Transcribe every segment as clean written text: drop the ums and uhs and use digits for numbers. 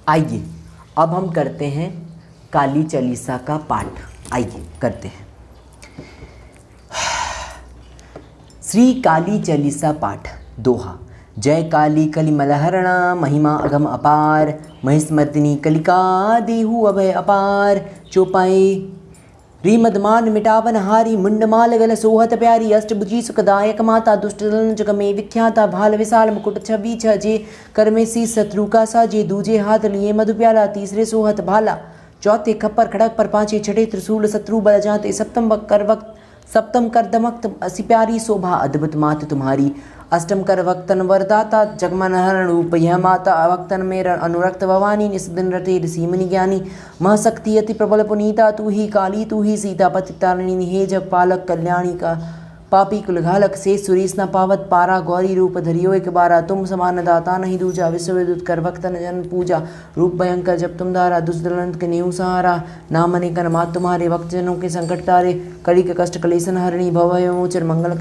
आइए अब हम करते हैं काली चालीसा का पाठ। आइए करते हैं श्री काली चालीसा पाठ। दोहा। जय काली कली मलहरणा महिमा अगम अपार, महिस्मर्दिनी कलिका देहु अभय अपार। चौपाई। रीमदमान मिटावन हारी, मुंडमाल गल सोहत प्यारी, अष्टभुजी सुखदायक माता, दुष्ट दलन जग में विख्याता। भाल विशाल मुकुट छवि छजे, कर में सी शत्रु का साजे। दूजे हाथ लिए मधु प्याला, तीसरे सोहत भाला। चौथे खप्पर खड़क पर, पांचे छठे त्रिशूल शत्रु बल जाते। सप्तम कर दमक असी प्यारी शोभा, अद्भुत मात तुम्हारी। अष्टम कर वक्तन वरदाता, जगमन हरण रूप यह माता। अवक्तन में अनुरक्त भवानी, निस्दिन रटे ऋषिमुनि ज्ञानी। महशक्ति अति प्रबल पुनीता, तू ही काली तू ही सीता। पति तारिणी हे जग पालक, कल्याणी का पापी कुलघालक। से सुरेश न पावत पारा, गौरी रूप धरियो एक बारा। तुम समान दाता नहीं दूजा, विश्व विदुत कर भक्तन जन पूजा। रूप भयंकर जब तुम धारा, दुष्दलंत के नेहु सहारा। नाम अनेकन मात तुम्हारे, भक्त जनों के संकट तारे। कली के कष्ट कलेशन हरणी, भव मोचन मंगल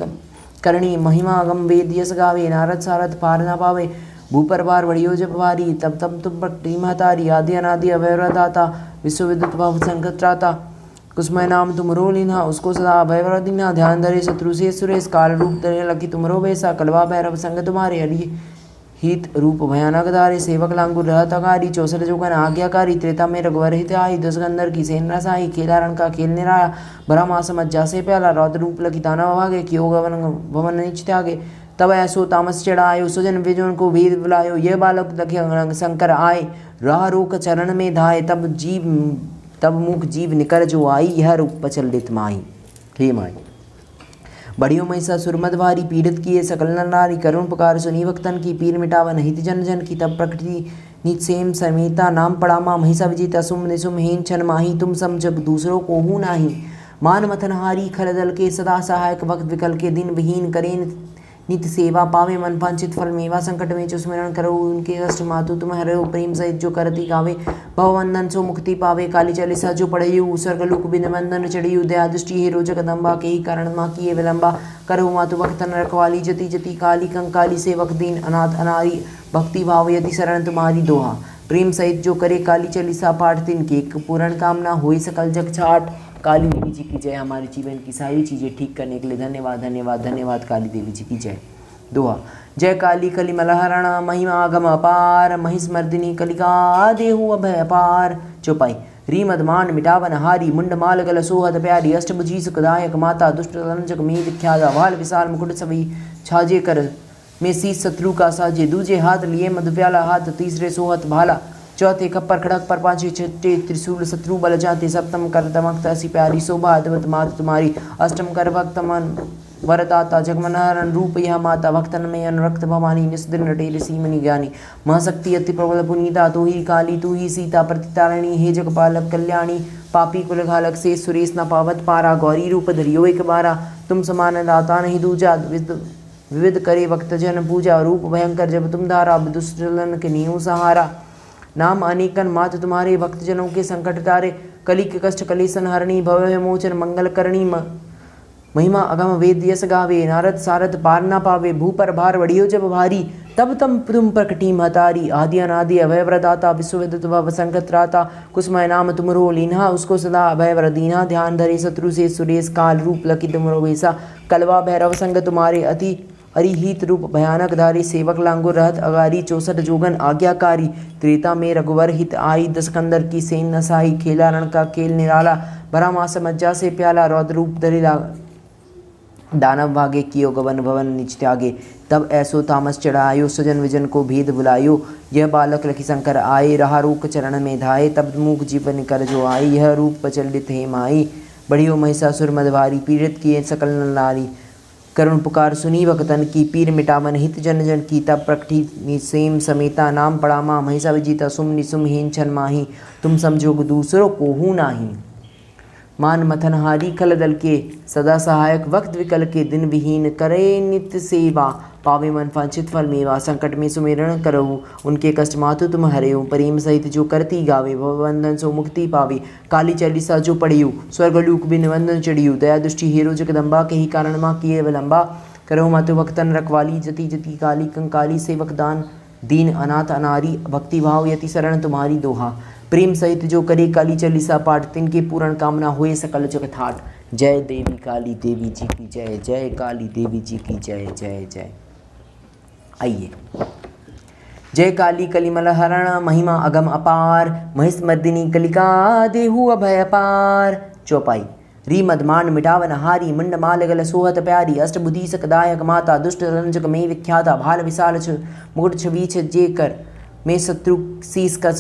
करणी। महिमा अगम वेद यस गावे, नारद सारद पार न पावे। भूपर बार बढ़ियो जब भारी, तब तुम पर महतारी। आदि अनादि अभयदाता, विश्व विद्युत भव संकट त्राता। कुसमय नाम तुमरो लीन्हा, उसको सदा अभय दीन्हा। ध्यान धरे शत्रु से सुरेश, काल रूप धरे लकी तुमरो वैसा। कलवा भैरव संग तुम्हारे, हरि हित रूप भयानक धारे। सेवक लांगुर रहत अगारी, 64 जोगन आज्ञाकारी। त्रेता में रघुवर हित आई, 10 गंधर की सेन रसाई। खेला रण का खेल निराया, भरा मास मज्जा से प्याला। रौद्र रूप लकी दानव भागे, कियो गवन भवन नीच त्यागे। तब ऐसो तामस चढ़ायो, सुजन विजन को वेद बुलायो। ये बालक लखी शंकर आए, राह रोक चरण में धाये। तब मुख जीव निकर जो आई, यह रूप पचलित माई। हे माई। बढ़ियो महिषासुर मदभारी, पीड़ित किए सकल नर नारी। करुण पुकार सुनी भक्तन की, पीर मिटावन हित जन जन की। तब प्रकृति नित सेम समेता, नाम पड़ामा महिषा विजेता। सुम निसुम हेन छन माही, तुम सम जग दूसरों को हूँ नाही। मान मथनहारी खल दल के, सदा सहायक भक्त विकल के। दिन विहीन करें नित सेवा, पावे मन वांछित फल मेवा। संकट में जो स्मरण करो, उनके कष्ट मातु तुम हरो। प्रेम सहित जो करती गावे, भवबंधन सो मुक्ति पावे। काली चालीसा जो पढ़ियु, स्वर्गलोक बिन बंधन चढ़ियु। दया दृष्टि हेरो जगदम्बा, के ही कारण माँ किए विलंबा। करो मातु भक्तन रखवाली, जति जति काली कंकाली। सेवक दीन अनाथ अनारी, भक्ति भाव यदि शरण तुम्हारी। दोहा। प्रेम सहित जो करे काली चालीसा पाठ, तिनके एक पूर्ण कामना होई सकल जग छाट। काली देवी जी की जय। हमारे जीवन की सारी चीज़ें ठीक करने के लिए धन्यवाद धन्यवाद धन्यवाद। काली देवी जी की जय। दोहा। जय काली कली मलहरणा महिमा अगम अपार, महिस्मर्दिनी कलिका देहु अभय अपार। चौपाई। रीमदमान मिटावन हारी, मुंडमाल गल सोहत प्यारी। अष्टभुजी सुखदायक माता, दुष्ट रंजक में विख्याता। भाल विशाल मुकुट छवि छाजे, कर में शीश शत्रु का साजे। दूजे हाथ लिए मधु प्याला हाथ, तीसरे सोहत भाला। चौथे खप्पर खड़क पर, पांचे छठे त्रिशूल शत्रु बल जाते। सप्तम कर दमक असी प्यारी शोभा, अद्भुत मात तुम्हारी। अष्टम कर भक्त मन वरदाता, जगमनहरण रूप यह माता। भक्तन में अनुरक्त भवानी, निस्दिन रटे ऋषिमुनि ज्ञानी। महशक्ति अति प्रबल पुनीता, तू ही काली तू ही सीता। प्रतितारिणी हे जगपालक, कल्याणी पापी कुलघालक। से सुरेश न पावत पारा, गौरी रूप धरियो एक बारा। तुम समान दाता नहीं दूजा, विविध करे भक्त जन पूजा। रूप भयंकर जब तुम धारा, दुष्टलन के नीहु सहारा। नाम अनेकन मात तुम्हारे, भक्त जनों के संकट तारे। कली के कष्ट कलेशन हरणी, भव मोचन मंगल करणी। महिमा अगम वेद यस गावे, नारद सारद पार न पावे। भू पर भार बढ़ियो जब भारी, तब तुम प्रकटी महतारी। आदि अनादि अभय वरदाता, विश्व विदित भव संकट त्राता। कुसमय नाम तुमरो लीन्हा, उसको सदा अभय वर दीन्हा। ध्यान धरे शत्रु से सुरेश, काल रूप लकी तुमरो वैसा। कलवा भैरव संग तुम्हारे, अति अरिहित रूप भयानक धारी। सेवक लांगुर रहत अगारी, 64 जोगन आज्ञाकारी। त्रेता में रघुवर हित आई, 10 कंदर की सेन नसाई। खेला रण का खेल निराला, भरा मास मज्जा से प्याला। रौद्र रूप धरे दानव भागे, कियो गवन भवन नीच त्यागे। तब ऐसो तामस चढ़ायो, सुजन विजन को भेद बुलायो। यह बालक लखी शंकर आए, रहा रोक चरण में धाये। तब मुख जीवन कर जो आई, यह रूप प्रचलित हे माई। बढ़ियो महिषासुर मदभारी, पीड़ित किए सकल नर नारी। करुण पुकार सुनी भक्तन की, पीर मिटावन हित जन जन की। तब प्रकटी सेम समेता, नाम पड़ामा महिषा विजेता। सुम निसुम हेन छन माही, तुम समझो दूसरों को हूँ नाही। मान मथनहारी खल दल के, सदा सहायक भक्त विकल के। दिन विहीन करे नित्य सेवा, पावे मन वांछित फल मेवा। संकट में सुमिरन करहु, उनके कष्ट मातु तुम हरेऊ। प्रेम सहित जो करती गावे, भवबंधन सो मुक्ति पावे। काली चालीसा जो पढ़ियु, स्वर्गलोक बिन बंधन चढ़ियु। दया दृष्टि हेरो जगदम्बा, के ही कारण माँ किए विलंबा। करहु मातु भक्तन रखवाली, जति जति काली कंकाली। सेवक दान दीन अनाथ अनारी भक्ति भाव यति शरण तुम्हारी दोहा। प्रेम सहित जो करे काली चालीसा पाठ, तिनके पूर्ण कामना होए सकल जग ठाट। जय देवी काली देवी जी की जय, जय काली देवी जी की जय, जय जय। आइए। जय काली कलिमल हरण महिमा अगम अपार, महिषमर्दिनी कलिका देहु अभय अपार। चौपाई। री मदमान मिटावन हारी, मुंड माल गल सोहत प्यारी, अष्टबुद्धि सकदायक माता, दुष्ट रंजक में विख्याता, भाल विशाल मुकुट छवीछ जे कर में शत्रु शीस का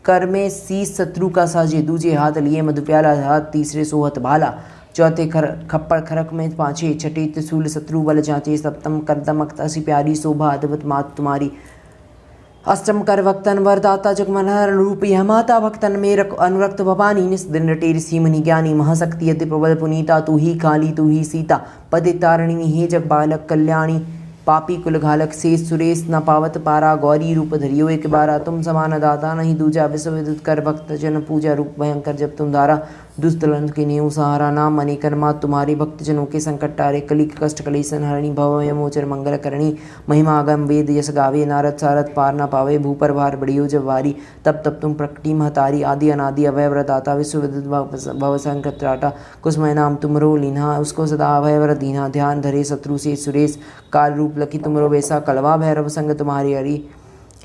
कर में शीस शत्रु का साजे, दूजे हाथ लिए मधु प्याला, हाथ तीसरे सोहत भाला, चौथे खप्पर खरक में पाँचे, छठे त्रिशूल शत्रु बल जांचे, सप्तम करदमक असी प्यारी शोभा अद्भुत मात तुम्हारी, अष्टम कर भक्तन वरदाता जगमनहर रूप यह माता, भक्तन में अनुरक्त भवानी, निस दिन रटे ऋषि मुनि ज्ञानी, महाशक्ति अति प्रबल पुनीता, तू ही काली तू ही सीता, पति तारिणी हे जग बालक कल्याणी, पापी कुल घालक शेष सुरेश न पावत पारा, गौरी रूप धरियो एक बारा, तुम समान दाता नहीं दूजा, विश्व विद्युत कर भक्त जन पूजा, रूप भयंकर जब तुम धारा, दुष्टलन के नेऊ सहारा, नाम अनेकर मात तुम्हारे, भक्त जनों के संकट टारे, कलिक कष्ट कलेशन हरणी, भव यमोचर मंगल करणी, महिमा अगम वेद यश गावे, नारद सारद पार न पावे, भूपर भार बड़ियो जब वारी, तब तुम प्रकटी महतारी, आदि अनादि अभय व्रताता, विश्व विद्युत भव संकट त्राटा, कुसमय नाम तुमरो लीन्हा, उसको सदा अभय व्रत दीन्हा, ध्यान धरे शत्रु से सुरेश, काल रूप लकी तुमरो वैसा, कलवा भैरव संग तुम्हारी हरि,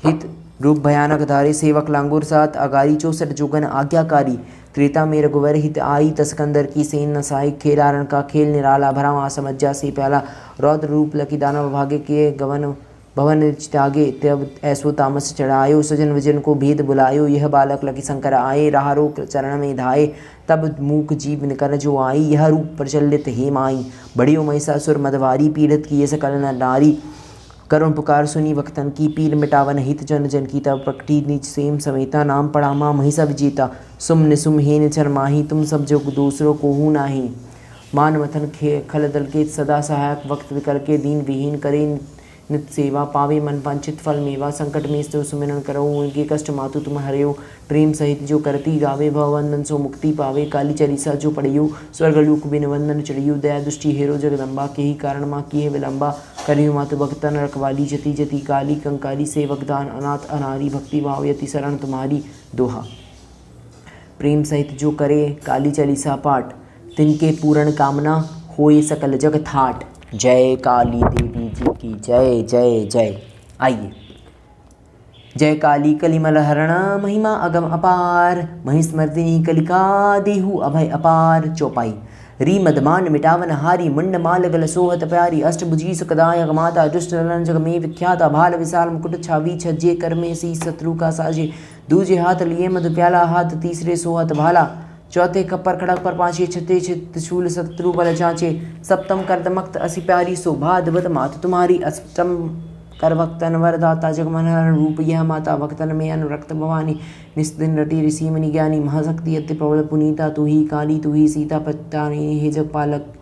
हित रूप भयानक धारे, सेवक लांगुर सात अगारी, 64 जोगन आज्ञाकारी, त्रेता में रघुवर हित आई, तस्कंदर की सेन नसाई, खेलारण का खेल निराला, भरा महासमज्जा से प्याला, रौद्र रूप लकी दानव भागे किए गवन भवन त्यागे, तब ऐसो तामस चढ़ायो, सजन विजन को भेद बुलायो, यह बालक लकी शंकर आए, राह रोक चरण में धाये, तब मूक जीव निकर जो आई, यह रूप प्रचलित हे माई, बड़ियो महिषासुर मदवारी, पीड़ित किए सकल नर नारी, करुण पुकार सुनी भक्तन की, पीर मिटावन हित जन जन की, तब प्रकटी नीच सेम समेता, नाम पड़ा माँ महिषा विजेता, सुम निसुम हेन चर माही, तुम सब जो दूसरों को हूँ नाही, मान मथन खल दल के सदा सहायक, वक्त विकर के दीन विहीन करे नित सेवा, पावे मन वांछित फल मेवा, संकट में स्थिर सुमिरन करो, उनके कष्ट मातु तुम हरियो, प्रेम सहित जो करती गावे, भवबंधन सो मुक्ति पावे, काली चालीसा जो पढ़ियो, स्वर्गलोक बिन वंदन चढ़ियो, दया दृष्टि हेरो जगदम्बा, के ही कारण माँ किए विलंबा, करियो मातु भक्तन रखवाली, जति जति काली कंकाली, सेवक दान अनाथ अनारी, भक्ति भाव यति शरण तुम्हारी दोहा। प्रेम सहित जो करे काली चालीसा पाठ, तिनके पूर्ण कामना होए सकल जग ठाट। जय काली देवी जी की जय, जय जय। आइए। जय काली कलिमल हरण महिमा अगम अपार, महिषमर्दिनी कलिका देहु अभय अपार। चौपाई। री मदमान मिटावन हारी, मुंड माल गल सोहत प्यारी, अष्टभुजी सुखदायक माता, दुष्ट रंजक में विख्याता, भाल विशाल मुकुट छावी छज्जे, कर में सी शत्रु का साजे, दूजे हाथ लिए मधु प्याला, हाथ तीसरे सोहत भाला, चौथे कपर खड़क पर पाँचे, छठे त्रिशूल शत्रु बल जांचे, सप्तम करदमक्त असी प्यारी शोभा अद्भुत मात तुम्हारी, अष्टम कर भक्तन वरदाता जगमनहर रूप यह माता, भक्तन में अनुरक्त भवानी, निस्दिन रटी ऋषि मुनि ज्ञानी, महाशक्ति अति प्रबल पुनीता, तू ही काली तू ही सीता, पत्तानी हे जगपालक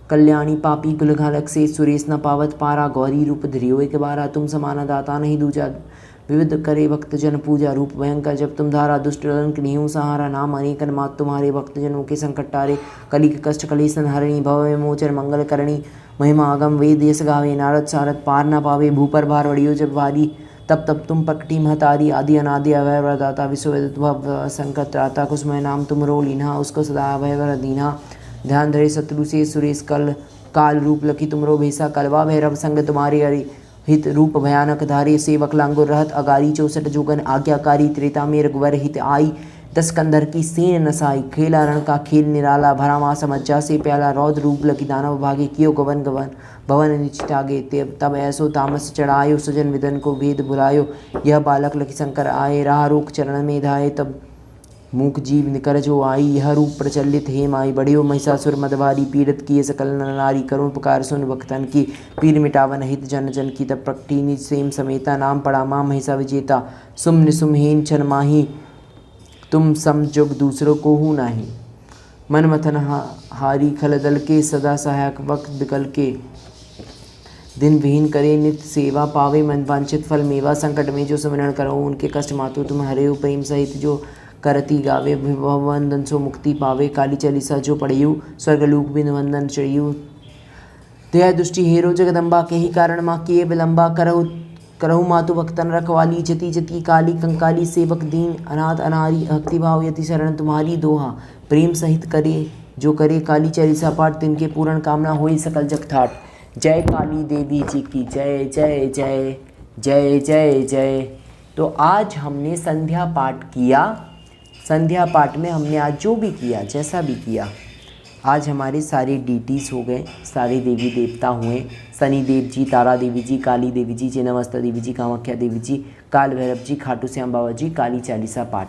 कल्याणी, पापी कुलघालक से सुरेश न पावत पारा, गौरी रूप धरियो एक बारा, तुम समाना दाता नहीं दूजा, विविध करे भक्त जन पूजा, रूप भयंकर जब तुम धारा, दुष्ट रंक नेहू सहारा, नाम अनेकन मात तुम्हारे, भक्त जनों के संकट टारे, कलिक कष्ट कलेशन हरणी, भव मोचर मंगल करणी, महिमा अगम वेद यश गावे, नारद सारद पार न पावे, भूपर भार बड़ियो जब भारी, तब तुम प्रकटी महतारी, आदि अनादि अभय वरदाता, विश्व विद्युत संकट त्राता, कुसमय नाम तुमरो लीन्हा, उसको सदा अभय वर दीन्हा, ध्यान धरे शत्रु से सुरेश काल रूप लकी तुमरो भेसा, कलवा भैरव संग तुम्हारी हरि, हित रूप भयानक धारे, सेवक लांगुर रहत अगारी, 64 जोगन आज्ञाकारी, त्रेता में रघुवर हित आई, 10 कंधर की सेन नसाई, खेला रण का खेल निराला, भरा माँ समज्जा से प्याला, रौद्र रूप लकी दानव भागे, कियो गवन गवन भवन निचितागे, तब ऐसो तामस चढ़ायो, सुजन विदन को वेद बुलायो, यह बालक लकी शंकर आए, राह रोक चरण में धाये, तब मूक जीव निकर जो आई, यह रूप प्रचलित हे माई, बड़ियो महिषासुर मदवारी, पीड़ित किए सकल नर नारी, करुण पुकार सुन भक्तन की, पीर मिटावन हित जन जन की, तब प्रकटी निज सेम समेता, नाम पड़ा माँ महिषा विजेता, सुम निसुम हेन छन माही, तुम सम जुग दूसरों को हूँ नाही, मन मथन हारी खल दल के, सदा सहायक वक्त विकल के, दिन विहीन करे नित्य सेवा, पावे मन वांछित फल मेवा, संकट में जो सुमिरन करो उनके कष्ट मातु तुम हरे, प्रेम सहित जो करती गावे, भवबंधन सो मुक्ति पावे, काली चालीसा जो पढ़ियो, स्वर्गलोक बिन वंदन चढ़ियो, दया दृष्टि हेरो जगदम्बा, के ही कारण माँ किए विलंबा, करहु करहु मातु भक्तन रखवाली, जति जति काली कंकाली, सेवक दीन अनाथ अनारी, भक्तिभाव यति शरण तुम्हारी दोहा। प्रेम सहित करे जो करे काली चालीसा पाठ, तिनके पूर्ण कामना होई सकल जग ठाट। जय काली देवी जी की जय जय जय जय जय जय। तो आज हमने संध्या पाठ किया। संध्या पाठ में हमने आज जो भी किया, जैसा भी किया, आज हमारे सारे डीटीज हो गए, सारे देवी देवता हुए, शनि देव जी, तारा देवी जी, काली देवी जी, चिन्नमस्ता देवी जी, कामाख्या देवी जी, काल भैरव जी, खाटू श्याम बाबा जी, काली चालीसा पाठ।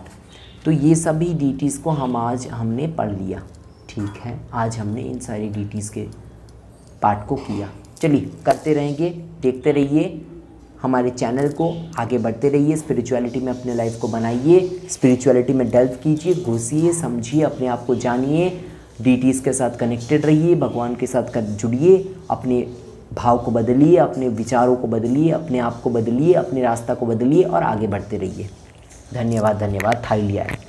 तो ये सभी डीटीज़ को हमने पढ़ लिया। ठीक है, आज हमने इन सारी डीटीज़ के पाठ को किया। चलिए करते रहेंगे, देखते रहिए हमारे चैनल को, आगे बढ़ते रहिए, स्पिरिचुअलिटी में अपने लाइफ को बनाइए, स्पिरिचुअलिटी में डेल्व कीजिए, घुसिए, समझिए, अपने आप को जानिए, डीटीज़ के साथ कनेक्टेड रहिए, भगवान के साथ जुड़िए, अपने भाव को बदलिए, अपने विचारों को बदलिए, अपने आप को बदलिए, अपने रास्ता को बदलिए और आगे बढ़ते रहिए। धन्यवाद धन्यवाद। थाई लिया है।